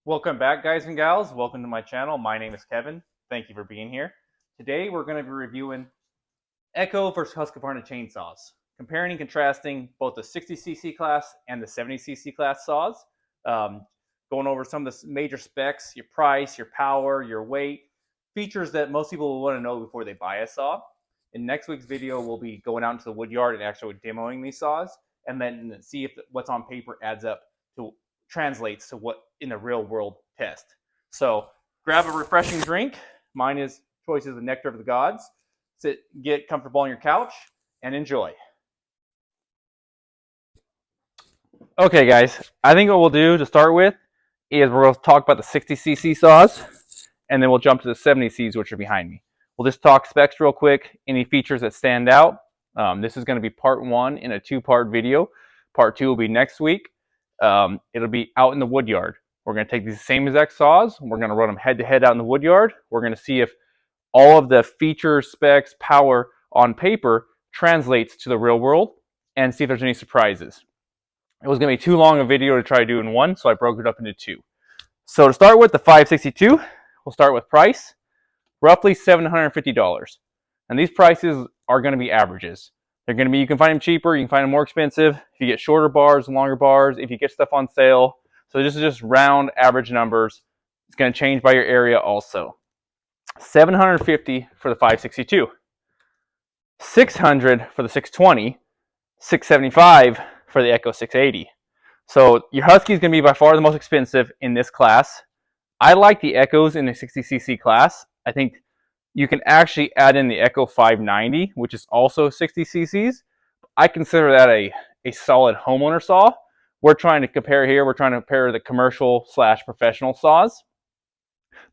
Welcome back, guys and gals. Welcome to my channel. My name is Kevin. Thank you for being here. Today we're going to be reviewing Echo versus Husqvarna chainsaws, comparing and contrasting both the 60cc class and the 70cc class saws, going over some of the major specs, your price, your power, your weight, features that most people will want to know before they buy a saw. In next week's video, we'll be going out into the wood yard and actually demoing these saws, and then see if what's on paper adds up to translates to what in the real world test. So grab a refreshing drink. Mine is choices of nectar of the gods. Sit, get comfortable on your couch, and enjoy. Okay, guys, I think what we'll do to start with is we're going to talk about the 60cc saws, and then we'll jump to the 70Cs, which are behind me. We'll just talk specs real quick, any features that stand out. This is going to be part one in a two-part video. Part two will be next week. It'll be out in the wood yard. We're going to take these same exact saws. We're going to run them head to head out in the wood yard. We're going to see if all of the features, specs, power on paper translates to the real world and see if there's any surprises. It was going to be too long a video to try to do in one, so I broke it up into two. So to start with the 562, we'll start with price, roughly $750. And these prices are going to be averages. They're going to be, you can find them cheaper, you can find them more expensive. If you get shorter bars, longer bars, if you get stuff on sale. So this is just round average numbers. It's going to change by your area also. $750 for the 562. $600 for the 620. $675 for the Echo 680. So your Husky is going to be by far the most expensive in this class. I like the Echoes in the 60cc class. I think you can actually add in the Echo 590, which is also 60 cc's. I consider that a solid homeowner saw. We're trying to compare here. We're trying to compare the commercial / professional saws.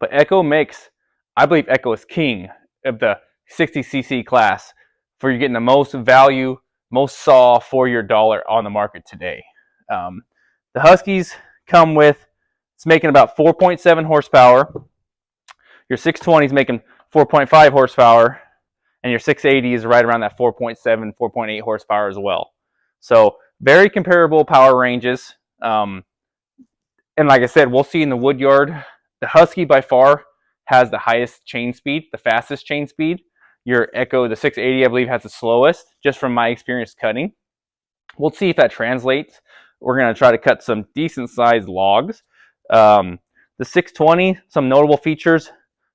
But Echo makes, I believe Echo is king of the 60cc class for you getting the most value, most saw for your dollar on the market today. The Huskies come with, it's making about 4.7 horsepower. Your 620 is making 4.5 horsepower, and your 680 is right around that 4.7, 4.8 horsepower as well. So very comparable power ranges. And like I said, we'll see in the wood yard, the Husky by far has the highest chain speed, the fastest chain speed. Your Echo, the 680, I believe, has the slowest, just from my experience cutting. We'll see if that translates. We're going to try to cut some decent sized logs. The 620, some notable features,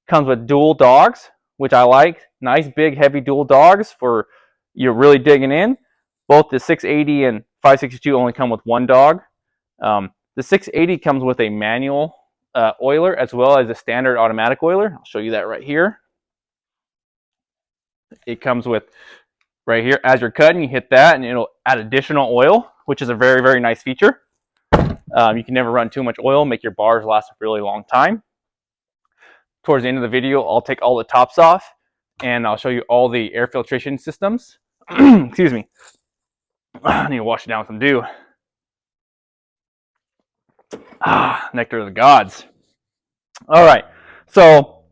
comes with dual dogs, which I like. Nice, big, heavy dual dogs for you're really digging in. Both the 680 and 562 only come with one dog. The 680 comes with a manual oiler as well as a standard automatic oiler. I'll show you that right here. It comes with right here, as you're cutting, you hit that and it'll add additional oil, which is a very, very nice feature. You can never run too much oil, make your bars last a really long time. Towards the end of the video, I'll take all the tops off and I'll show you all the air filtration systems. Excuse me. I need to wash it down with some dew. Nectar of the gods. All right. So,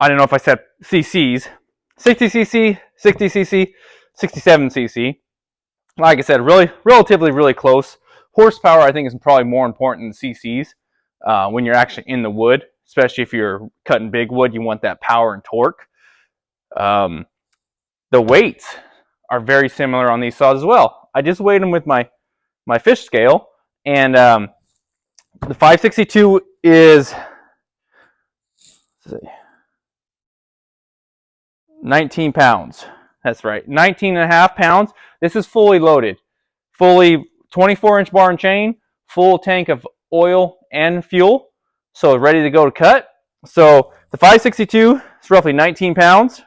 I don't know if I said CCs. 60cc, 60cc, 67cc. Like I said, relatively really close. Horsepower, I think, is probably more important than CCs when you're actually in the wood, especially if you're cutting big wood. You want that power and torque. The weights are very similar on these saws as well. I just weighed them with my fish scale, and the 562 is 19 pounds. That's right, 19 and a half pounds. This is fully loaded, fully 24-inch bar and chain, full tank of oil and fuel, so ready to go to cut. So the 562 is roughly 19 pounds,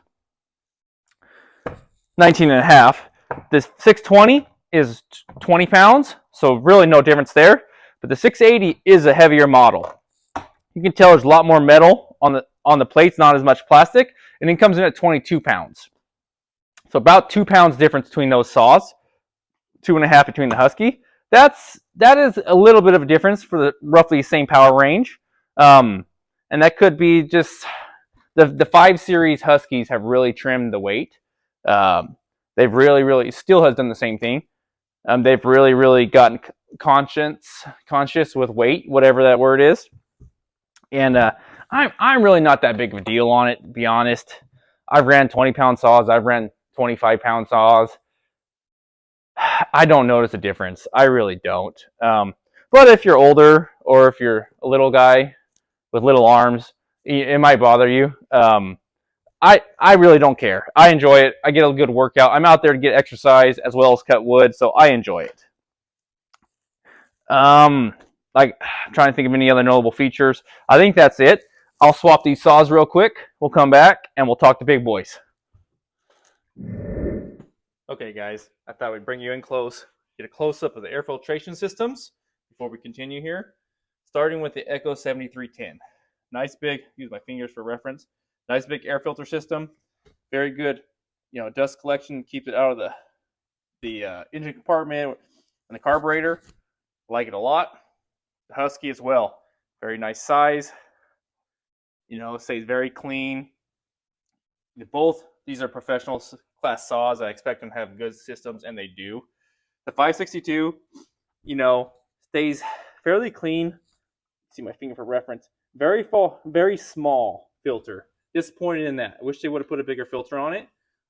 19 and a half. This 620 is 20 pounds, so really no difference there. But the 680 is a heavier model. You can tell there's a lot more metal on the plates, not as much plastic, and it comes in at 22 pounds. So about 2 pounds difference between those saws, 2.5 between the Husky. That is a little bit of a difference for the roughly same power range. And that could be just the 5 Series Huskies have really trimmed the weight. They've really, Steel has done the same thing. They've really gotten conscious with weight, whatever that word is. And I'm really not that big of a deal on it, to be honest. I've ran 20-pound saws. I've ran 25-pound saws. I don't notice a difference. I really don't. But if you're older or if you're a little guy with little arms, it might bother you. I really don't care. I enjoy it. I get a good workout. I'm out there to get exercise as well as cut wood, so I enjoy it. Like, I'm trying to think of any other notable features. I think that's it. I'll swap these saws real quick. We'll come back and we'll talk to big boys. Okay, guys, I thought we'd bring you in close, get a close-up of the air filtration systems before we continue here. Starting with the Echo 7310. Nice big, use my fingers for reference, nice big air filter system. Very good, dust collection, keeps it out of the engine compartment and the carburetor. Like it a lot. The Husky as well. Very nice size. Stays very clean. These are professional class saws. I expect them to have good systems, and they do. The 562, stays fairly clean. See my finger for reference. Very small filter. Disappointed in that. I wish they would have put a bigger filter on it.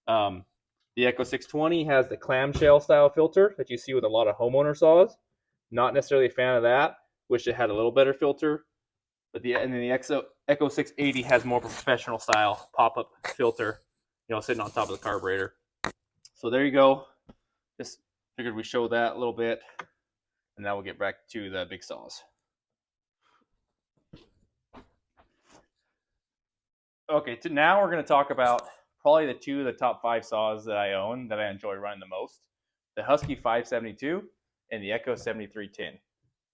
The Echo 620 has the clamshell style filter that you see with a lot of homeowner saws. Not necessarily a fan of that. Wish it had a little better filter. And then the Echo 680 has more professional style pop-up filter, sitting on top of the carburetor. So there you go. Just figured we show that a little bit, and now we'll get back to the big saws. Okay, now we're going to talk about probably the two of the top 5 saws that I own that I enjoy running the most. The Husky 572 and the Echo 7310.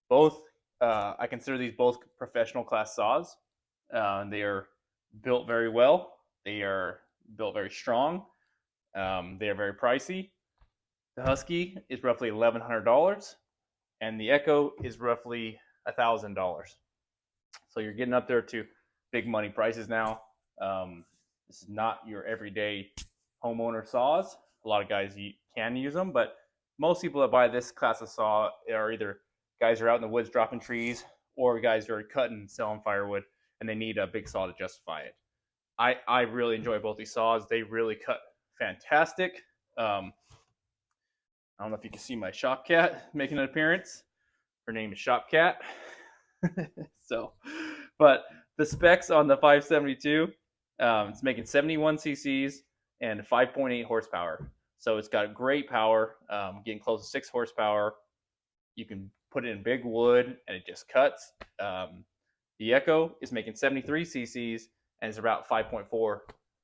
Both, I consider these both professional class saws. They are built very well. They are built very strong. They are very pricey. The Husky is roughly $1,100, and the Echo is roughly $1,000. So you're getting up there to big money prices now. This is not your everyday homeowner saws. A lot of guys can use them, but most people that buy this class of saw are either guys who are out in the woods dropping trees, or guys who are cutting and selling firewood, and they need a big saw to justify it. I really enjoy both these saws. They really cut fantastic. I don't know if you can see my shop cat making an appearance. Her name is Shop Cat. But the specs on the 572, it's making 71 cc's and 5.8 horsepower. So it's got great power, getting close to 6 horsepower. You can put it in big wood and it just cuts. The Echo is making 73 cc's and it's about 5.4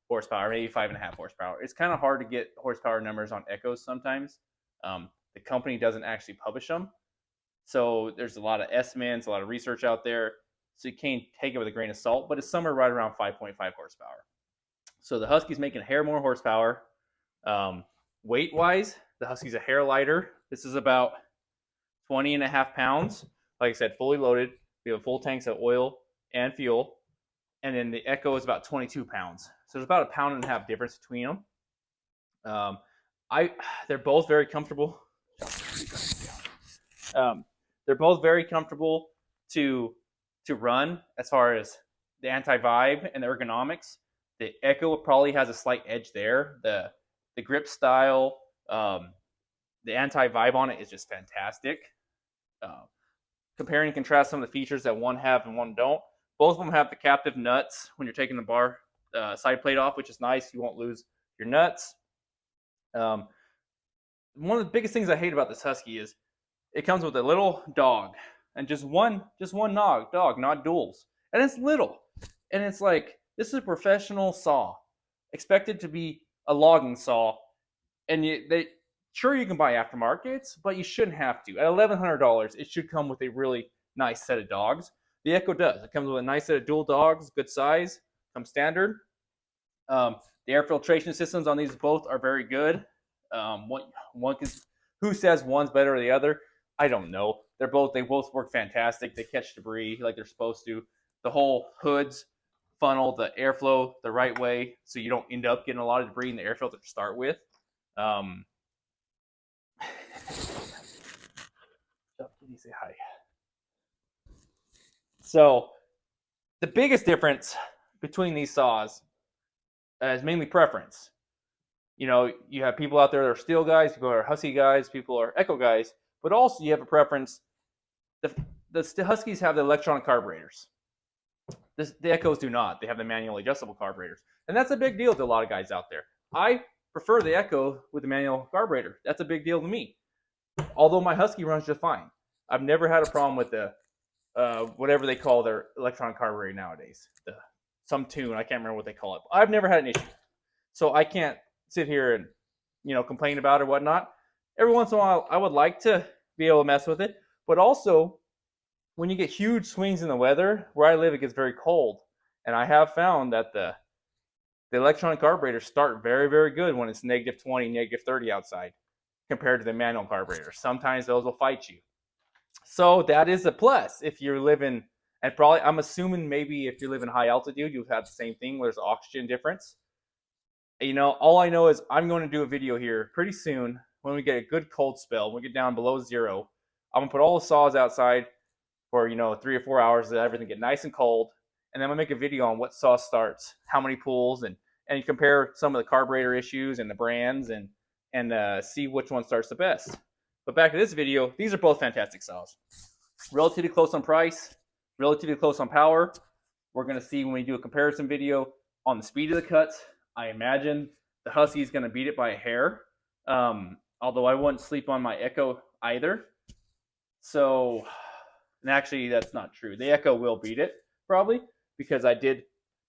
horsepower, maybe 5.5 horsepower. It's kind of hard to get horsepower numbers on Echoes sometimes. The company doesn't actually publish them. So there's a lot of estimates, a lot of research out there. So you can't take it with a grain of salt, but it's somewhere right around 5.5 horsepower. So the Husky's making a hair more horsepower. Weight-wise, the Husky's a hair lighter. This is about 20.5 pounds. Like I said, fully loaded. We have full tanks of oil and fuel. And then the Echo is about 22 pounds. So there's about 1.5 pounds difference between them. They're both very comfortable. They're both very comfortable to run as far as the anti-vibe and the ergonomics. The Echo probably has a slight edge there. The grip style, the anti-vibe on it is just fantastic. Compare and contrast some of the features that one have and one don't. Both of them have the captive nuts when you're taking the bar side plate off, which is nice. You won't lose your nuts. One of the biggest things I hate about this Husky is it comes with a little dog and just one dog, not duals. And it's little. And it's like, this is a professional saw, expected to be a logging saw. And sure, you can buy aftermarkets, but you shouldn't have to. At $1,100, it should come with a really nice set of dogs. The Echo does. It comes with a nice set of dual dogs, good size, comes standard. The air filtration systems on these both are very good. Who says one's better than the other? I don't know. They both work fantastic. They catch debris like they're supposed to. The whole hoods funnel the airflow the right way, so you don't end up getting a lot of debris in the air filter to start with. say hi. So the biggest difference between these saws is mainly preference. You know, you have people out there that are steel guys, people are Husky guys, people are Echo guys, but also you have a preference. The Huskies have the electronic carburetors. The Echoes do not. They have the manually adjustable carburetors, and that's a big deal to a lot of guys out there. I prefer the Echo with the manual carburetor. That's a big deal to me. Although my Husky runs just fine. I've never had a problem with the whatever they call their electronic carburetor nowadays. Some tune, I can't remember what they call it. I've never had an issue, so I can't sit here and complain about it or whatnot. Every once in a while, I would like to be able to mess with it, but also when you get huge swings in the weather, where I live, it gets very cold, and I have found that the electronic carburetors start very, very good when it's negative 20, negative 30 outside compared to the manual carburetors. Sometimes those will fight you. So that is a plus if you're living, and probably I'm assuming maybe if you live in high altitude, you'll have the same thing where there's oxygen difference. All I know is I'm going to do a video here pretty soon when we get a good cold spell, when we get down below zero. I'm gonna put all the saws outside for 3 or 4 hours, let everything get nice and cold, and then I'm gonna make a video on what saw starts, how many pulls, and you compare some of the carburetor issues and the brands, and see which one starts the best. But back to this video, these are both fantastic saws. Relatively close on price, relatively close on power. We're going to see when we do a comparison video on the speed of the cuts. I imagine the Husky is going to beat it by a hair. Although I wouldn't sleep on my Echo either. So, and actually that's not true. The Echo will beat it probably because I did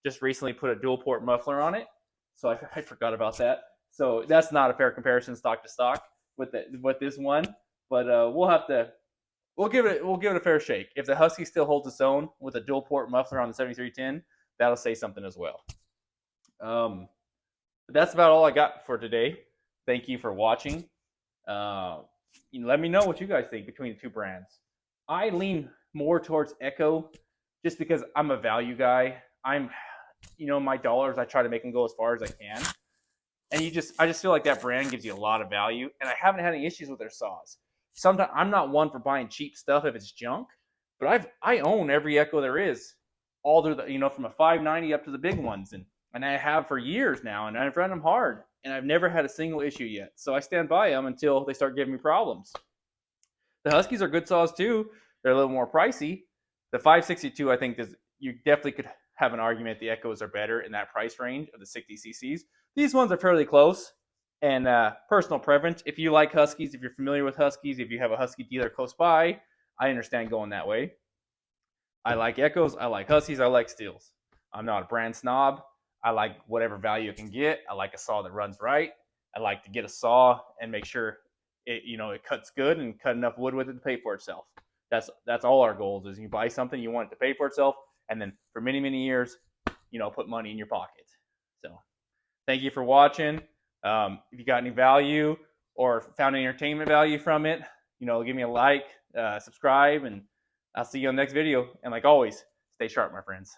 just recently put a dual port muffler on it. So I forgot about that. So that's not a fair comparison stock to stock with this one, but we'll give it a fair shake. If the Husky still holds its own with a dual port muffler on the 7310, that'll say something as well. But that's about all I got for today. Thank you for watching. Let me know what you guys think between the two brands. I lean more towards Echo just because I'm a value guy. My dollars, I try to make them go as far as I can. And I just feel like that brand gives you a lot of value, and I haven't had any issues with their saws. Sometimes I'm not one for buying cheap stuff if it's junk, but I own every Echo there is, all through from a 590 up to the big ones, and I have for years now, and I've run them hard, and I've never had a single issue yet. So I stand by them until they start giving me problems. The Huskies are good saws too. They're a little more pricey. The 562, I think, you definitely could have an argument the Echoes are better in that price range of the 60 cc's. These ones are fairly close, and personal preference. If you like Huskies, if you're familiar with Huskies, if you have a Husky dealer close by, I understand going that way. I like Echoes, I like Huskies, I like Steels. I'm not a brand snob. I like whatever value I can get. I like a saw that runs right. I like to get a saw and make sure it cuts good and cut enough wood with it to pay for itself. That's all our goals is you buy something, you want it to pay for itself, and then for many, many years, put money in your pocket. So thank you for watching. If you got any value or found any entertainment value from it, give me a like, subscribe, and I'll see you on the next video. And like always, stay sharp, my friends.